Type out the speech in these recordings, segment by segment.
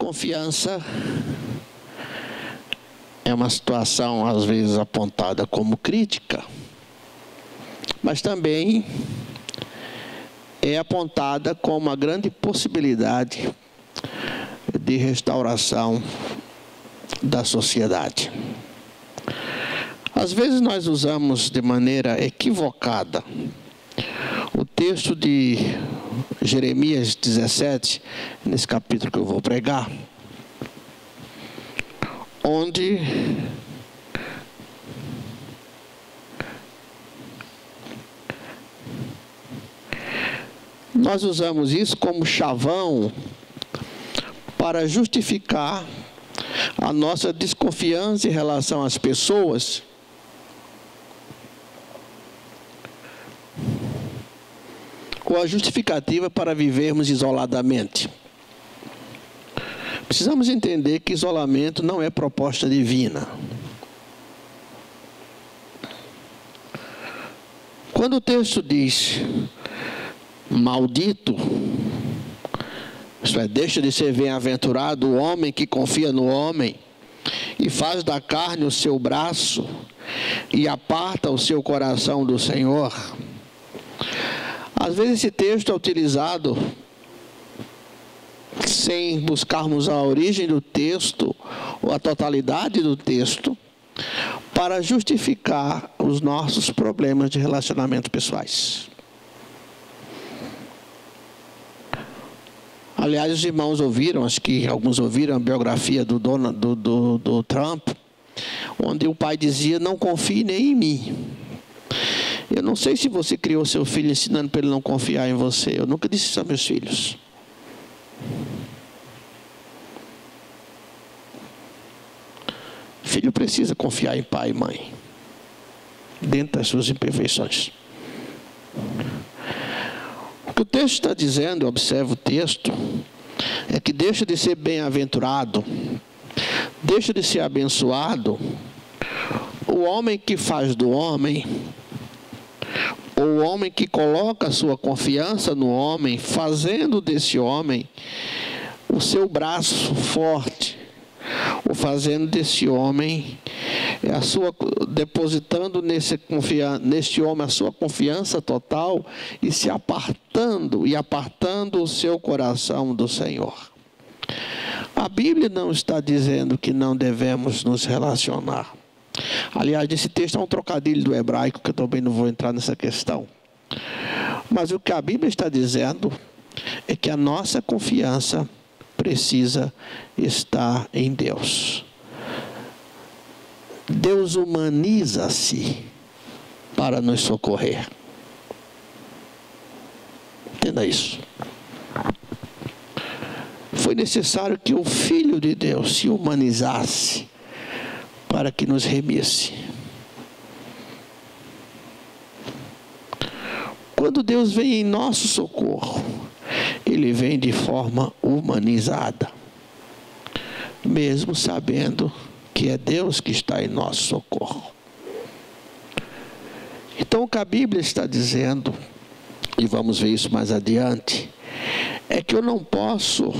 desconfiança é uma situação às vezes apontada como crítica, mas também é apontada como uma grande possibilidade de restauração da sociedade. Às vezes nós usamos de maneira equivocada o texto de Jeremias 17, nesse capítulo que eu vou pregar, onde nós usamos isso como chavão para justificar a nossa desconfiança em relação às pessoas ou a justificativa para vivermos isoladamente. Precisamos entender que isolamento não é proposta divina. Quando o texto diz maldito, isto é, deixa de ser bem-aventurado o homem que confia no homem e faz da carne o seu braço e aparta o seu coração do Senhor. Às vezes esse texto é utilizado sem buscarmos a origem do texto ou a totalidade do texto para justificar os nossos problemas de relacionamento pessoais. Aliás, os irmãos ouviram, acho que alguns ouviram a biografia do Trump, onde o pai dizia: não confie nem em mim. Eu não sei se você criou seu filho ensinando para ele não confiar em você. Eu nunca disse isso a meus filhos. Filho precisa confiar em pai e mãe, dentro das suas imperfeições. O que o texto está dizendo, observa o texto, é que deixa de ser bem-aventurado, deixa de ser abençoado o homem que faz do homem, ou o homem que coloca a sua confiança no homem, fazendo desse homem o seu braço forte, ou fazendo desse homem depositando neste homem a sua confiança total e se apartando o seu coração do Senhor. A Bíblia não está dizendo que não devemos nos relacionar. Aliás, esse texto é um trocadilho do hebraico, que eu também não vou entrar nessa questão. Mas o que a Bíblia está dizendo é que a nossa confiança precisa estar em Deus. Deus humaniza-se para nos socorrer. Entenda isso. Foi necessário que o Filho de Deus se humanizasse para que nos remisse. Quando Deus vem em nosso socorro, Ele vem de forma humanizada, mesmo sabendo que é Deus que está em nosso socorro. Então, o que a Bíblia está dizendo, e vamos ver isso mais adiante, é que eu não posso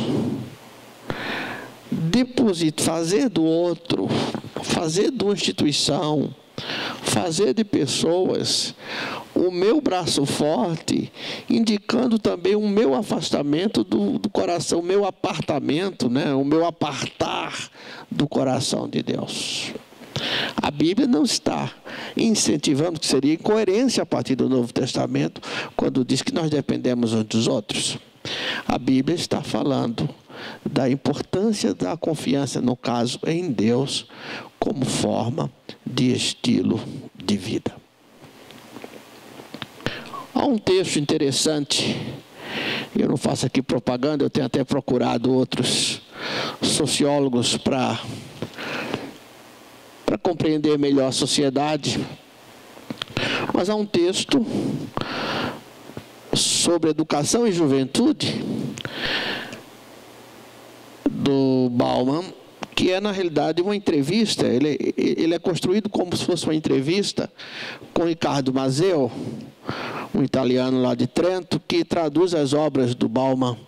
fazer do outro, fazer de uma instituição, fazer de pessoas o meu braço forte, indicando também o meu afastamento do coração, o meu apartamento, né? O meu apartar do coração de Deus. A Bíblia não está incentivando, que seria incoerência a partir do Novo Testamento, quando diz que nós dependemos uns dos outros. A Bíblia está falando da importância da confiança, no caso, em Deus, como forma de estilo de vida. Há um texto interessante, eu não faço aqui propaganda, eu tenho até procurado outros sociólogos para compreender melhor a sociedade, mas há um texto sobre educação e juventude do Bauman, que é na realidade uma entrevista. Ele é construído como se fosse uma entrevista com Riccardo Mazzeo, um italiano lá de Trento, que traduz as obras do Bauman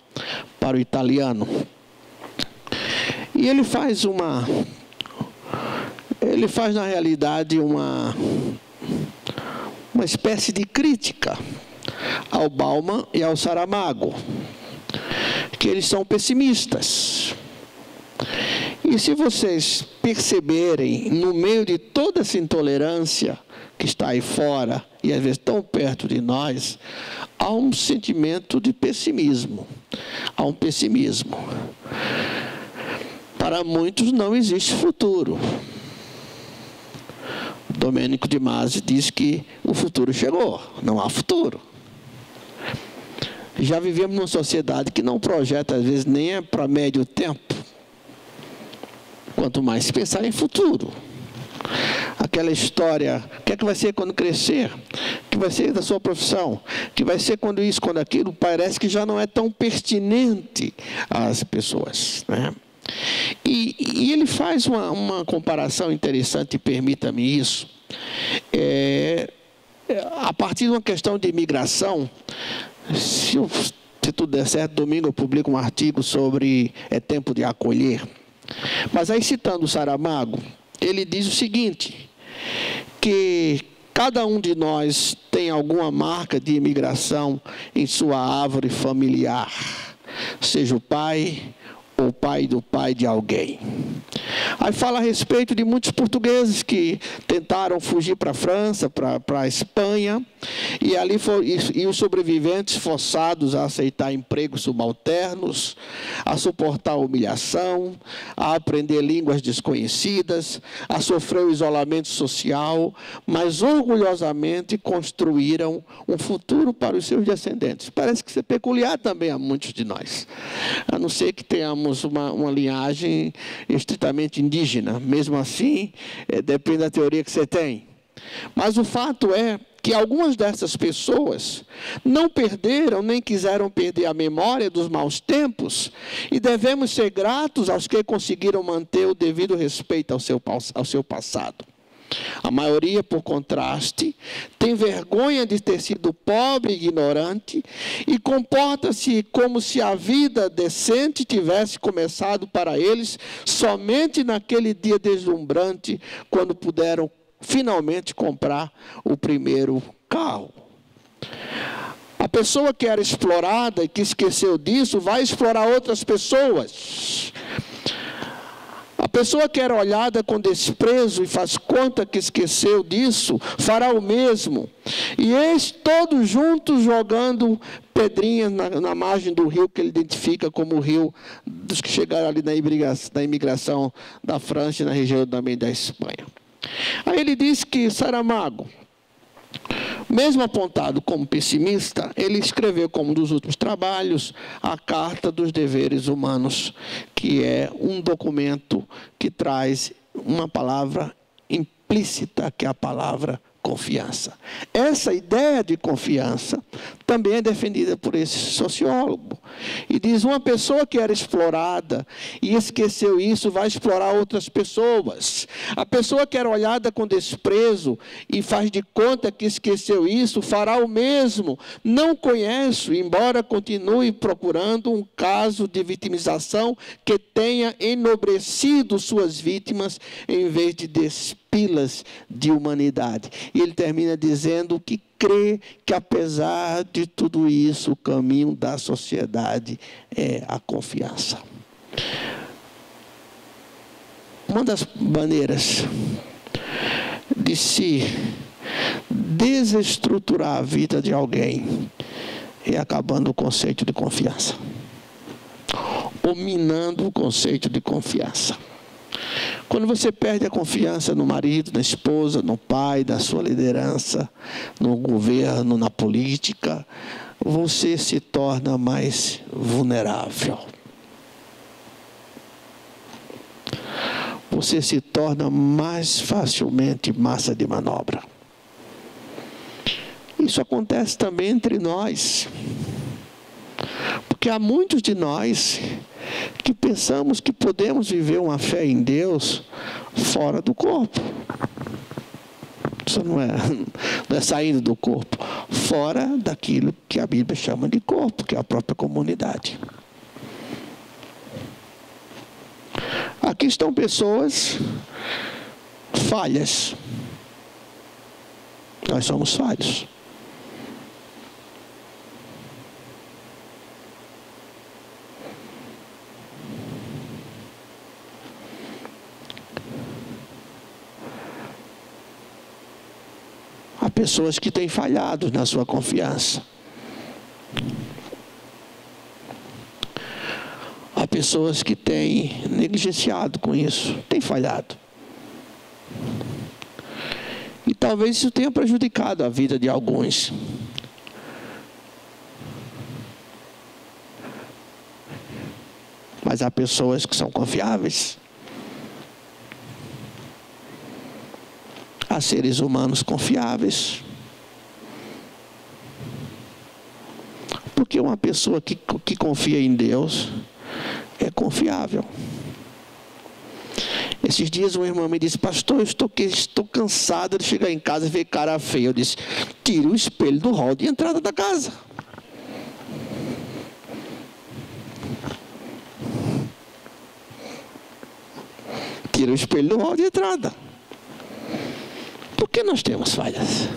para o italiano. E ele faz na realidade uma espécie de crítica ao Bauman e ao Saramago, que eles são pessimistas. E se vocês perceberem, no meio de toda essa intolerância que está aí fora, e às vezes tão perto de nós, há um sentimento de pessimismo. Há um pessimismo. Para muitos não existe futuro. Domênico de Masi diz que o futuro chegou, não há futuro. Já vivemos numa sociedade que não projeta, às vezes, nem é para médio tempo. Quanto mais pensar em futuro. Aquela história, o que é que vai ser quando crescer? O que vai ser da sua profissão? O que vai ser quando isso, quando aquilo? Parece que já não é tão pertinente às pessoas, né? E ele faz uma comparação interessante, permita-me isso. A partir de uma questão de imigração, se tudo der certo, domingo eu publico um artigo sobre tempo de acolher. Mas aí, citando o Saramago, ele diz o seguinte, que cada um de nós tem alguma marca de imigração em sua árvore familiar, seja o pai ou o pai do pai de alguém. Aí fala a respeito de muitos portugueses que tentaram fugir para a França, para a Espanha, e ali e os sobreviventes forçados a aceitar empregos subalternos, a suportar a humilhação, a aprender línguas desconhecidas, a sofrer o isolamento social, mas orgulhosamente construíram um futuro para os seus descendentes. Parece que isso é peculiar também a muitos de nós, a não ser que tenhamos uma linhagem estritamente indígena. Mesmo assim, depende da teoria que você tem. Mas o fato é que algumas dessas pessoas não perderam, nem quiseram perder a memória dos maus tempos, e devemos ser gratos aos que conseguiram manter o devido respeito ao seu passado. A maioria, por contraste, tem vergonha de ter sido pobre e ignorante e comporta-se como se a vida decente tivesse começado para eles somente naquele dia deslumbrante, quando puderam finalmente comprar o primeiro carro. A pessoa que era explorada e que esqueceu disso, vai explorar outras pessoas. A pessoa que era olhada com desprezo e faz conta que esqueceu disso, fará o mesmo. E eis todos juntos jogando pedrinhas na margem do rio, que ele identifica como o rio dos que chegaram ali na imigração da França e na região também da Espanha. Aí ele diz que Saramago, mesmo apontado como pessimista, ele escreveu como um dos últimos trabalhos a Carta dos Deveres Humanos, que é um documento que traz uma palavra implícita, que é a palavra confiança. Essa ideia de confiança também é defendida por esse sociólogo. E diz, uma pessoa que era explorada e esqueceu isso, vai explorar outras pessoas. A pessoa que era olhada com desprezo e faz de conta que esqueceu isso, fará o mesmo. Não conheço, embora continue procurando um caso de vitimização que tenha enobrecido suas vítimas, em vez de despilas de humanidade. E ele termina dizendo que crê que, apesar de tudo isso, o caminho da sociedade é a confiança. Uma das maneiras de se desestruturar a vida de alguém é acabando o conceito de confiança, ou minando o conceito de confiança. Quando você perde a confiança no marido, na esposa, no pai, na sua liderança, no governo, na política, você se torna mais vulnerável. Você se torna mais facilmente massa de manobra. Isso acontece também entre nós. Porque há muitos de nós que pensamos que podemos viver uma fé em Deus fora do corpo. Isso não é saindo do corpo, fora daquilo que a Bíblia chama de corpo, que é a própria comunidade. Aqui estão pessoas falhas. Nós somos falhos. Há pessoas que têm falhado na sua confiança. Há pessoas que têm negligenciado com isso, têm falhado. E talvez isso tenha prejudicado a vida de alguns. Mas há pessoas que são confiáveis. Há seres humanos confiáveis. Porque uma pessoa que confia em Deus é confiável. Esses dias uma irmã me disse: pastor, eu estou cansada de chegar em casa e ver cara feia. Eu disse: tire o espelho do hall de entrada da casa. Tira o espelho do hall de entrada. Porque nós temos falhas.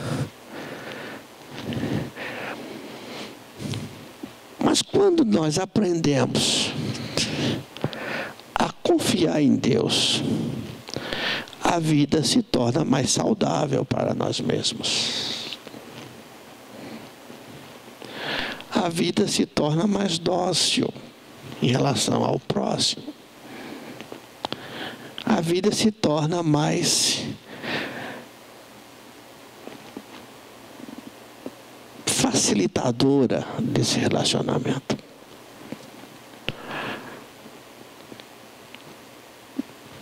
Mas quando nós aprendemos a confiar em Deus, a vida se torna mais saudável para nós mesmos. A vida se torna mais dócil em relação ao próximo. A vida se torna mais facilitadora desse relacionamento.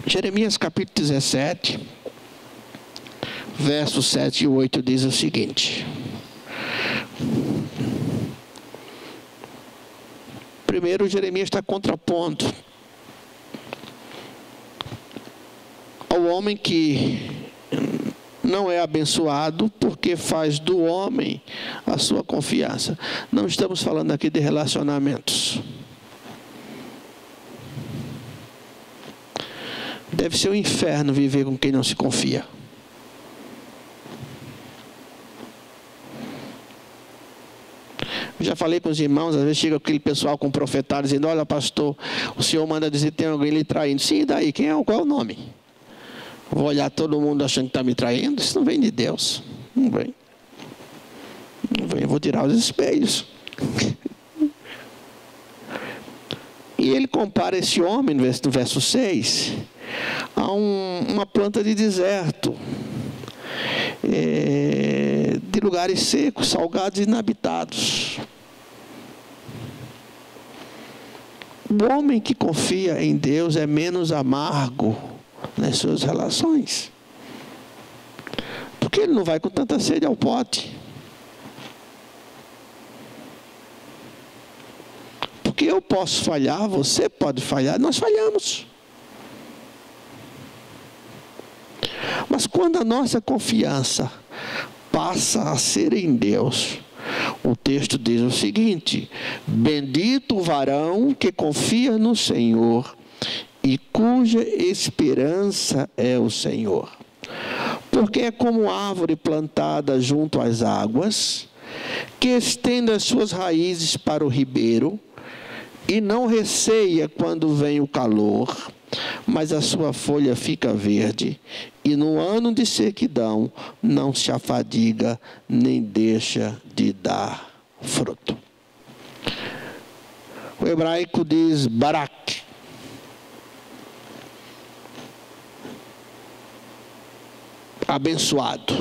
Jeremias capítulo 17, versos 7 e 8 diz o seguinte. Primeiro, Jeremias está contrapondo ao homem que não é abençoado porque faz do homem a sua confiança. Não estamos falando aqui de relacionamentos. Deve ser um inferno viver com quem não se confia. Eu já falei com os irmãos, às vezes chega aquele pessoal com profetário dizendo: olha, pastor, o senhor manda dizer que tem alguém lhe traindo. Sim, e daí? Qual é o nome? Vou olhar todo mundo achando que está me traindo? Isso não vem de Deus. Não vem. Não vem. Eu vou tirar os espelhos. E ele compara esse homem, no verso 6, a uma planta de deserto, de lugares secos, salgados e inabitados. O homem que confia em Deus é menos amargo nas suas relações, porque ele não vai com tanta sede ao pote. Porque eu posso falhar, você pode falhar, nós falhamos. Mas quando a nossa confiança passa a ser em Deus, o texto diz o seguinte: bendito o varão que confia no Senhor e cuja esperança é o Senhor. Porque é como árvore plantada junto às águas, que estende as suas raízes para o ribeiro, e não receia quando vem o calor, mas a sua folha fica verde, e no ano de sequidão não se afadiga, nem deixa de dar fruto. O hebraico diz barak. Abençoado.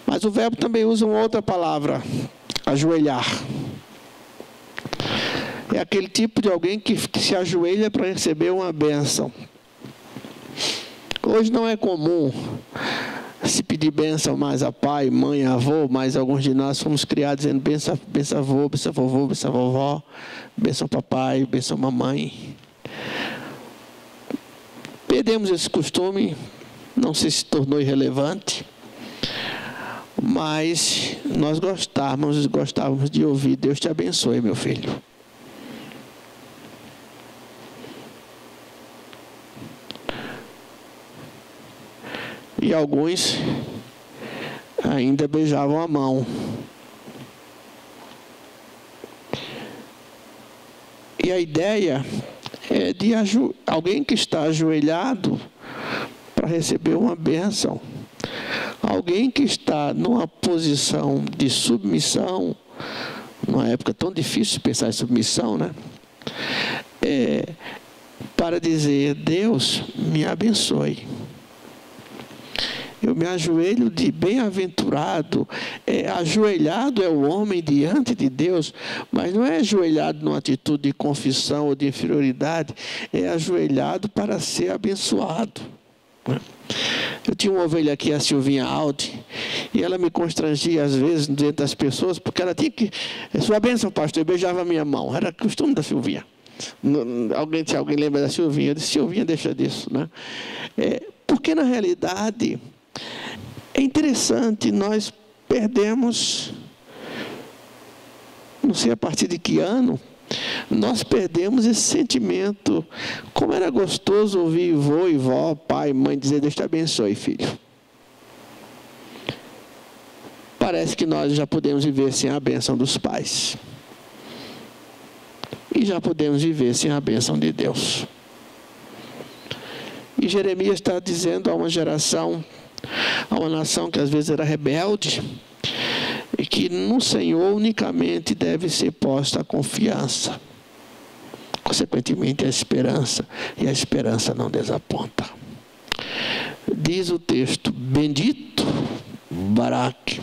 Mas o verbo também usa uma outra palavra, ajoelhar. É aquele tipo de alguém que se ajoelha para receber uma bênção. Hoje não é comum se pedir bênção mais a pai, mãe, avô, mas alguns de nós fomos criados dizendo benção avô, benção vovô, benção vovó, benção papai, benção mamãe. Perdemos esse costume, não sei se tornou irrelevante, mas nós gostávamos de ouvir: Deus te abençoe, meu filho. E alguns ainda beijavam a mão. E a ideia é de alguém que está ajoelhado para receber uma bênção. Alguém que está numa posição de submissão, numa época tão difícil de pensar em submissão, né? Para dizer: Deus, me abençoe. Eu me ajoelho de bem-aventurado. Ajoelhado é o homem diante de Deus, mas não é ajoelhado numa atitude de confissão ou de inferioridade, é ajoelhado para ser abençoado. Eu tinha uma ovelha aqui, a Silvinha Aldi, e ela me constrangia às vezes dentro das pessoas, porque ela tinha que... Sua bênção, pastor, eu beijava a minha mão. Era costume da Silvinha. Se alguém lembra da Silvinha, eu disse: Silvinha, deixa disso, né? Porque na realidade é interessante, nós perdemos, não sei a partir de que ano, nós perdemos esse sentimento. Como era gostoso ouvir vô e vó, pai e mãe dizer: Deus te abençoe, filho. Parece que nós já podemos viver sem a bênção dos pais. E já podemos viver sem a bênção de Deus. E Jeremias está dizendo a uma geração, a uma nação que às vezes era rebelde, e que no Senhor unicamente deve ser posta a confiança. Consequentemente, a esperança, e a esperança não desaponta. Diz o texto: bendito Baraque,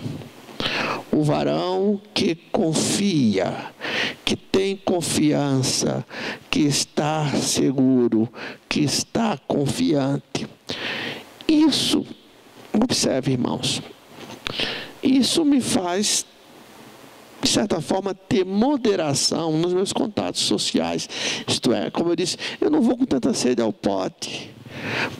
o varão que confia, que tem confiança, que está seguro, que está confiante. Isso, observe, irmãos, isso me faz, de certa forma, ter moderação nos meus contatos sociais. Isto é, como eu disse, eu não vou com tanta sede ao pote,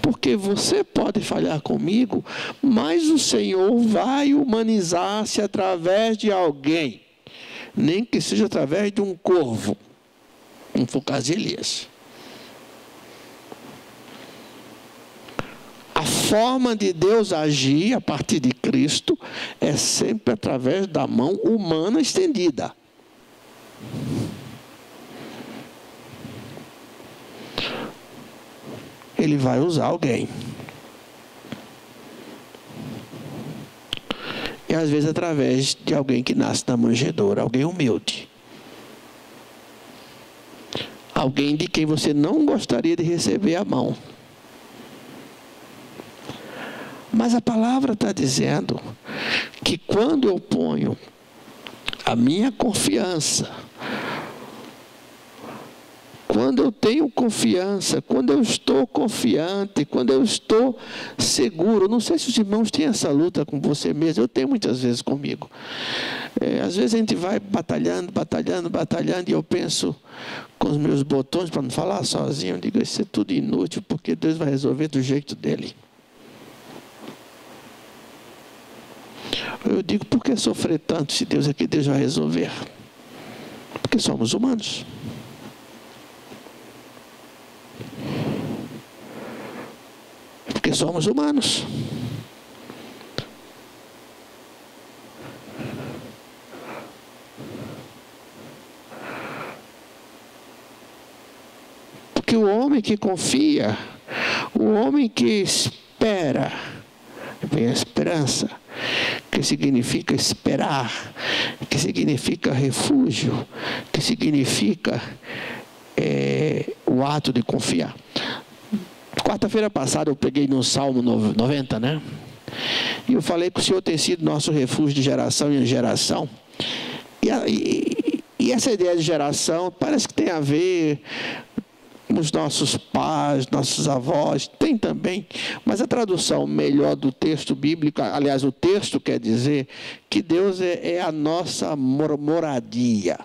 porque você pode falhar comigo, mas o Senhor vai humanizar-se através de alguém, nem que seja através de um corvo, como foi o caso de Elias. A forma de Deus agir a partir de Cristo é sempre através da mão humana estendida. Ele vai usar alguém. E às vezes através de alguém que nasce na manjedoura, alguém humilde. Alguém de quem você não gostaria de receber a mão. Mas a palavra está dizendo que quando eu ponho a minha confiança, quando eu tenho confiança, quando eu estou confiante, quando eu estou seguro, não sei se os irmãos têm essa luta com você mesmo, eu tenho muitas vezes comigo. Às vezes a gente vai batalhando, e eu penso com os meus botões, para não falar sozinho, eu digo: isso é tudo inútil, porque Deus vai resolver do jeito dele. Eu digo: por que sofrer tanto se Deus é que Deus vai resolver? Porque somos humanos. Porque somos humanos. Porque o homem que confia, o homem que espera, vem a esperança, que significa esperar, que significa refúgio, que significa o ato de confiar. Quarta-feira passada eu peguei no Salmo 90, né? E eu falei que o Senhor tem sido nosso refúgio de geração em geração. E essa ideia de geração parece que tem a ver com os nossos pais, nossos avós, tem também, mas a tradução melhor do texto bíblico, aliás, o texto quer dizer que Deus é a nossa moradia.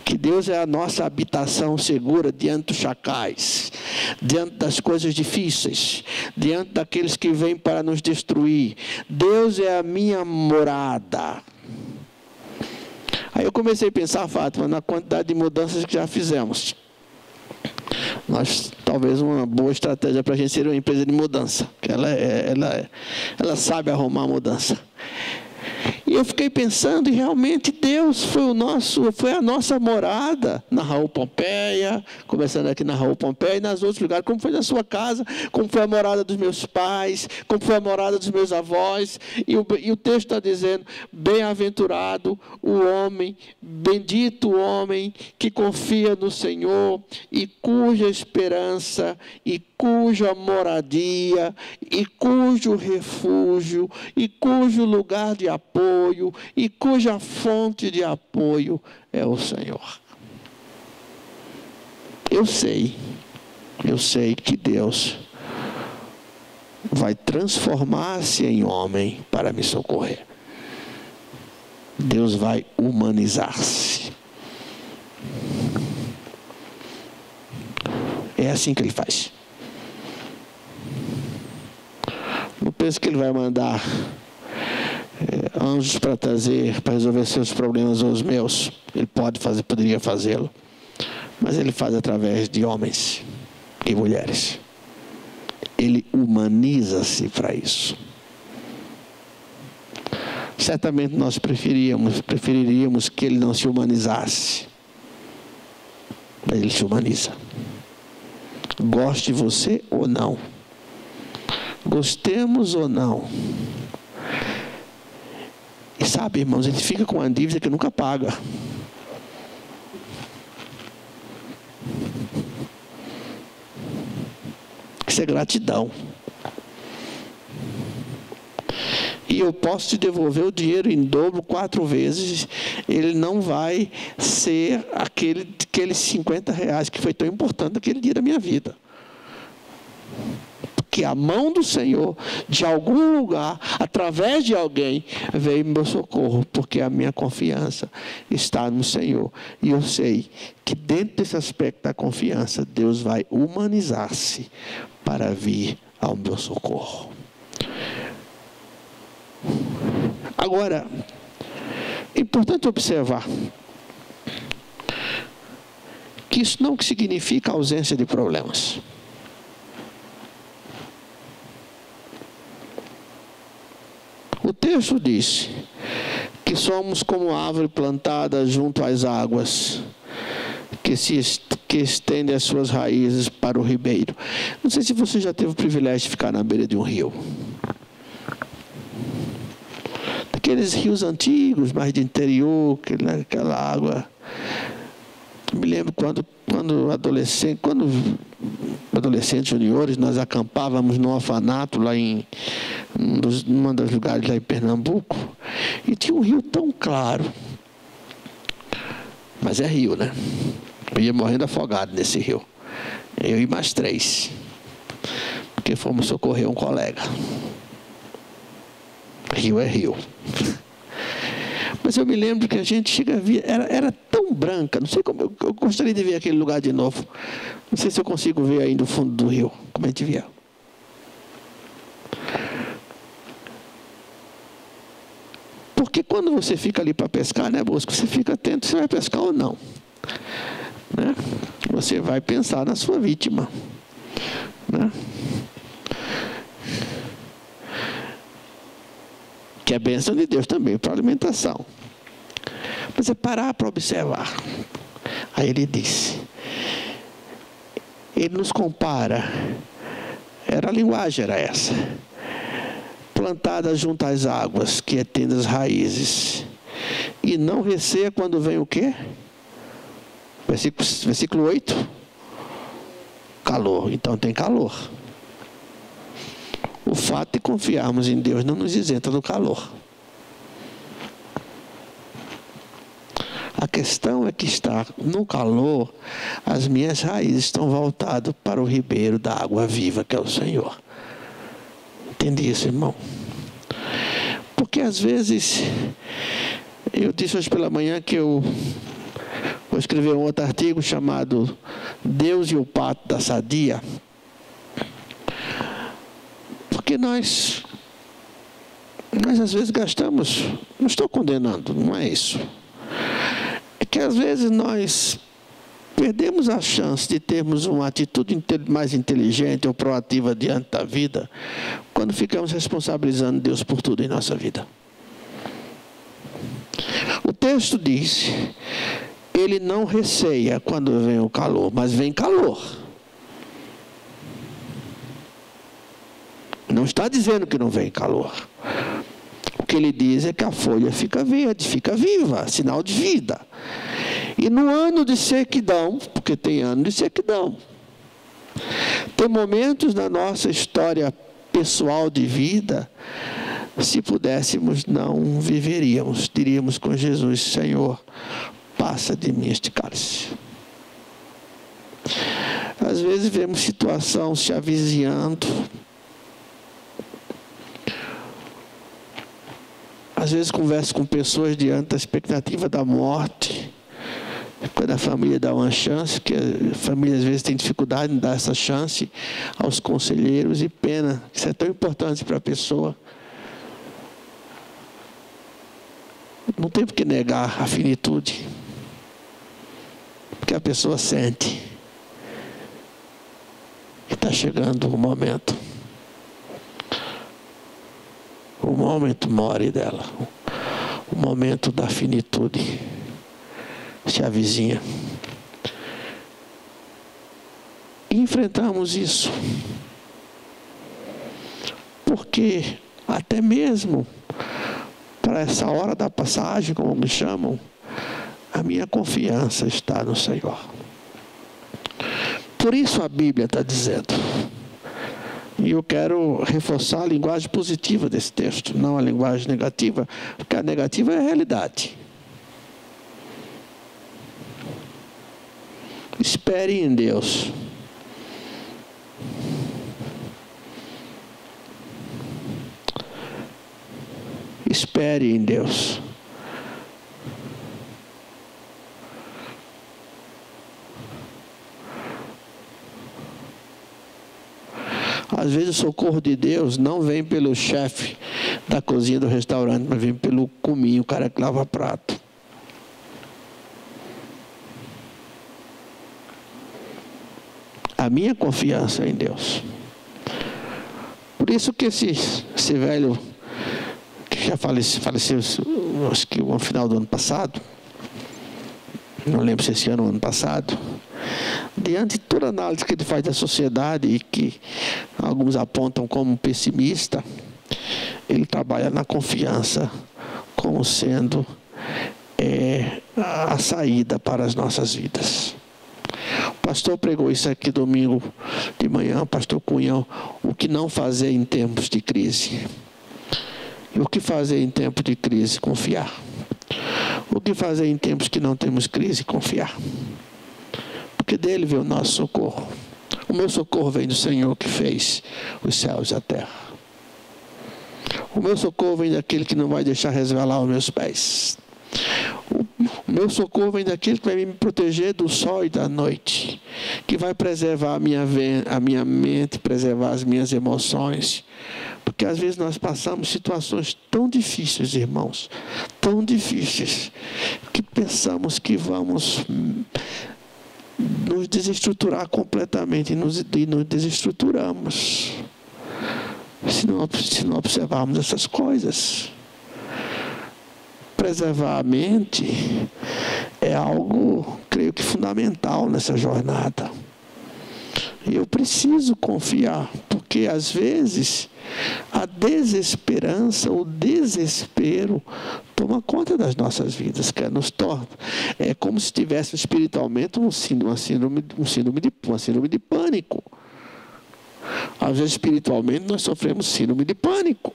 Que Deus é a nossa habitação segura diante dos chacais, diante das coisas difíceis, diante daqueles que vêm para nos destruir. Deus é a minha morada. Aí eu comecei a pensar, Fátima, na quantidade de mudanças que já fizemos. Talvez uma boa estratégia para a gente seria uma empresa de mudança, que ela sabe arrumar a mudança. E eu fiquei pensando, e realmente Deus foi a nossa morada na Raul Pompeia, começando aqui na Raul Pompeia e nos outros lugares, como foi na sua casa, como foi a morada dos meus pais, como foi a morada dos meus avós. E o texto está dizendo: bem-aventurado o homem, bendito o homem que confia no Senhor e cuja esperança e cuja moradia e cujo refúgio e cujo lugar de apoio e cuja fonte de apoio é o Senhor. Eu sei que Deus vai transformar-se em homem para me socorrer. Deus vai humanizar-se. É assim que Ele faz. Não pense que Ele vai mandar anjos para resolver seus problemas ou os meus. Ele poderia fazê-lo. Mas Ele faz através de homens e mulheres. Ele humaniza-se para isso. Certamente nós preferiríamos que Ele não se humanizasse. Mas Ele se humaniza. Goste você ou não. Gostemos ou não. E sabe, irmãos, a gente fica com uma dívida que nunca paga. Isso é gratidão. E eu posso te devolver o dinheiro em dobro 4 vezes. Ele não vai ser aqueles 50 reais que foi tão importante naquele dia da minha vida. Que a mão do Senhor, de algum lugar, através de alguém, veio meu socorro, porque a minha confiança está no Senhor. E eu sei que dentro desse aspecto da confiança, Deus vai humanizar-se para vir ao meu socorro. Agora, é importante observar que isso não significa ausência de problemas. O texto diz que somos como árvore plantada junto às águas, que estende as suas raízes para o ribeiro. Não sei se você já teve o privilégio de ficar na beira de um rio. Daqueles rios antigos, mais de interior, aquela água. Me lembro quando adolescentes juniores, nós acampávamos no orfanato lá em um dos lugares lá em Pernambuco, e tinha um rio tão claro, mas é rio, né? Eu ia morrendo afogado nesse rio, eu e mais 3, porque fomos socorrer um colega. Rio é rio. Mas eu me lembro que a gente chega a ver, era tão branca, não sei como, eu gostaria de ver aquele lugar de novo. Não sei se eu consigo ver aí no fundo do rio, como a gente via. Porque quando você fica ali para pescar, né, Bosco? Você fica atento se vai pescar ou não. Né? Você vai pensar na sua vítima. Né? Que é bênção de Deus também para alimentação. Mas é parar para observar. Aí ele disse, ele nos compara, a linguagem era essa: plantada junto às águas, que etende as raízes, e não receia quando vem o quê? Versículo 8. Calor. Então tem calor. O fato de confiarmos em Deus não nos isenta do calor. A questão é que está no calor, as minhas raízes estão voltadas para o ribeiro da água viva, que é o Senhor. Entende isso, irmão? Porque às vezes, eu disse hoje pela manhã que eu vou escrever um outro artigo chamado Deus e o Pato da Sadia. Porque nós às vezes gastamos, não estou condenando, não é isso. É que às vezes nós perdemos a chance de termos uma atitude mais inteligente ou proativa diante da vida quando ficamos responsabilizando Deus por tudo em nossa vida. O texto diz: ele não receia quando vem o calor, mas vem calor. Não está dizendo que não vem calor. O que ele diz é que a folha fica verde, fica viva, sinal de vida. E no ano de sequidão, porque tem ano de sequidão, tem momentos na nossa história pessoal de vida, se pudéssemos não viveríamos, diríamos com Jesus: Senhor, passa de mim este cálice. Às vezes vemos situação se avizinhando, às vezes converso com pessoas diante da expectativa da morte, quando a família dá uma chance, que a família às vezes tem dificuldade em dar essa chance aos conselheiros, e pena, isso é tão importante para a pessoa. Não tem por que negar a finitude, porque a pessoa sente que está chegando o momento more dela, o momento da finitude se avizinha. E enfrentamos isso, porque até mesmo para essa hora da passagem, como me chamam, a minha confiança está no Senhor. Por isso a Bíblia está dizendo, e eu quero reforçar a linguagem positiva desse texto, não a linguagem negativa, porque a negativa é a realidade. Espere em Deus. Espere em Deus. Às vezes o socorro de Deus não vem pelo chefe da cozinha do restaurante, mas vem pelo cominho, o cara que lava prato. A minha confiança é em Deus. Por isso que esse velho, que já faleceu, acho que no final do ano passado, não lembro se esse ano ou ano passado, diante de toda a análise que ele faz da sociedade e que alguns apontam como pessimista, ele trabalha na confiança como sendo a saída para as nossas vidas. O pastor pregou isso aqui domingo de manhã, pastor Cunha, o que não fazer em tempos de crise. E o que fazer em tempos de crise? Confiar. O que fazer em tempos que não temos crise? Confiar. Porque dele vem o nosso socorro. O meu socorro vem do Senhor que fez os céus e a terra. O meu socorro vem daquele que não vai deixar resvalar os meus pés. O meu socorro vem daquele que vai me proteger do sol e da noite, que vai preservar a minha mente, preservar as minhas emoções. Porque às vezes nós passamos situações tão difíceis, irmãos, tão difíceis, que pensamos que vamos nos desestruturar completamente, e nos desestruturamos se não observarmos essas coisas. Preservar a mente é algo, creio que fundamental nessa jornada. E eu preciso confiar, porque às vezes a desesperança, o desespero toma conta das nossas vidas, que nos torna. É como se tivesse espiritualmente uma síndrome de pânico. Às vezes espiritualmente nós sofremos síndrome de pânico.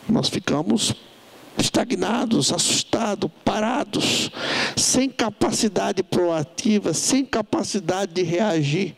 Nós ficamos estagnados, assustados, parados, sem capacidade proativa, sem capacidade de reagir,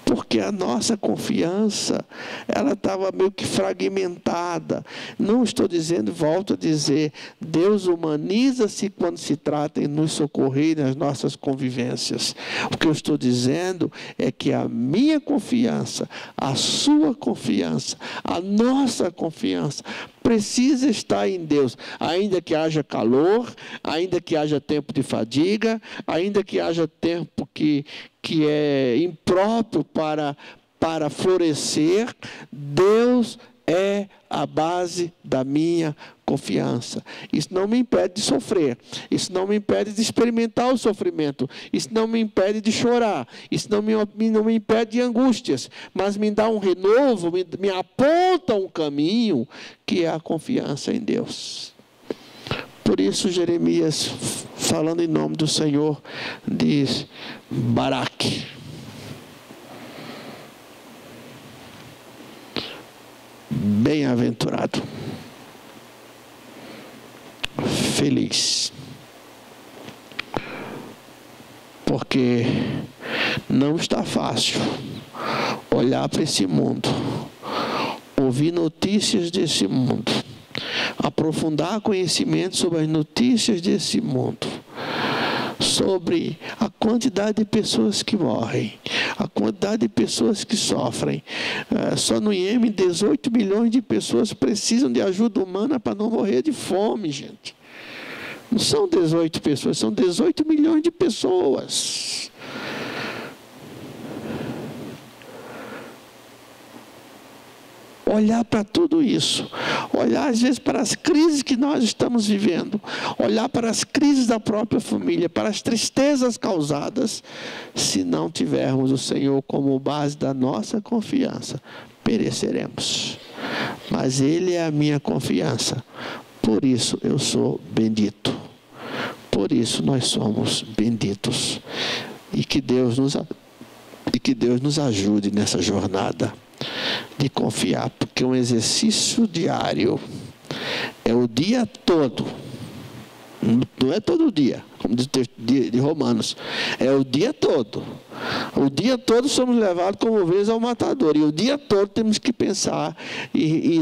porque a nossa confiança, ela estava meio que fragmentada. Não estou dizendo, volto a dizer, Deus humaniza-se quando se trata em nos socorrer nas nossas convivências. O que eu estou dizendo é que a minha confiança, a sua confiança, a nossa confiança precisa estar em Deus, ainda que haja calor, ainda que haja tempo de fadiga, ainda que haja tempo que é impróprio para florescer. Deus é a base da minha confiança. Isso não me impede de sofrer, isso não me impede de experimentar o sofrimento, isso não me impede de chorar, isso não me impede de angústias, mas me dá um renovo, me aponta um caminho, que é a confiança em Deus. Por isso Jeremias, falando em nome do Senhor, diz: Baraque, bem-aventurado, feliz, porque não está fácil olhar para esse mundo, ouvir notícias desse mundo, aprofundar conhecimento sobre as notícias desse mundo, sobre a quantidade de pessoas que morrem, a quantidade de pessoas que sofrem. Só no Iêmen, 18 milhões de pessoas precisam de ajuda humana para não morrer de fome, gente. Não são 18 pessoas, são 18 milhões de pessoas. Olhar para tudo isso, olhar às vezes para as crises que nós estamos vivendo, olhar para as crises da própria família, para as tristezas causadas, se não tivermos o Senhor como base da nossa confiança, pereceremos. Mas Ele é a minha confiança, por isso eu sou bendito, por isso nós somos benditos, e que Deus nos ajude nessa jornada de confiar, porque um exercício diário é o dia todo, não é todo dia, como diz o texto de Romanos, é o dia todo. O dia todo somos levados como ovelhas ao matador, e o dia todo temos que pensar e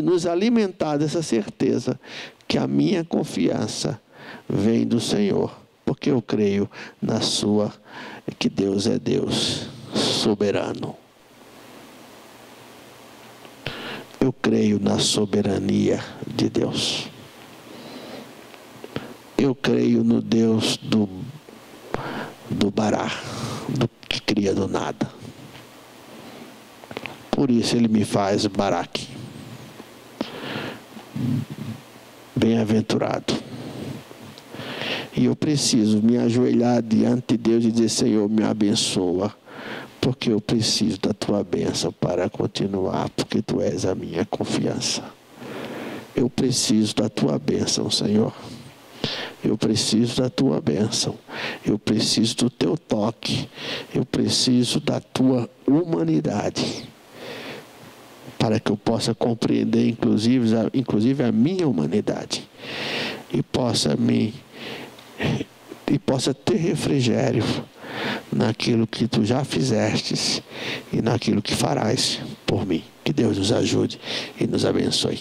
nos alimentar dessa certeza que a minha confiança vem do Senhor, porque eu creio que Deus é Deus soberano. Eu creio na soberania de Deus. Eu creio no Deus do Bará, do que cria do nada. Por isso Ele me faz Baraque, bem-aventurado. E eu preciso me ajoelhar diante de Deus e dizer: Senhor, me abençoa, porque eu preciso da tua bênção para continuar, porque tu és a minha confiança. Eu preciso da tua bênção, Senhor. Eu preciso da tua bênção. Eu preciso do teu toque. Eu preciso da tua humanidade, para que eu possa compreender, inclusive a minha humanidade, e possa ter refrigério naquilo que tu já fizestes e naquilo que farás por mim. Que Deus nos ajude e nos abençoe.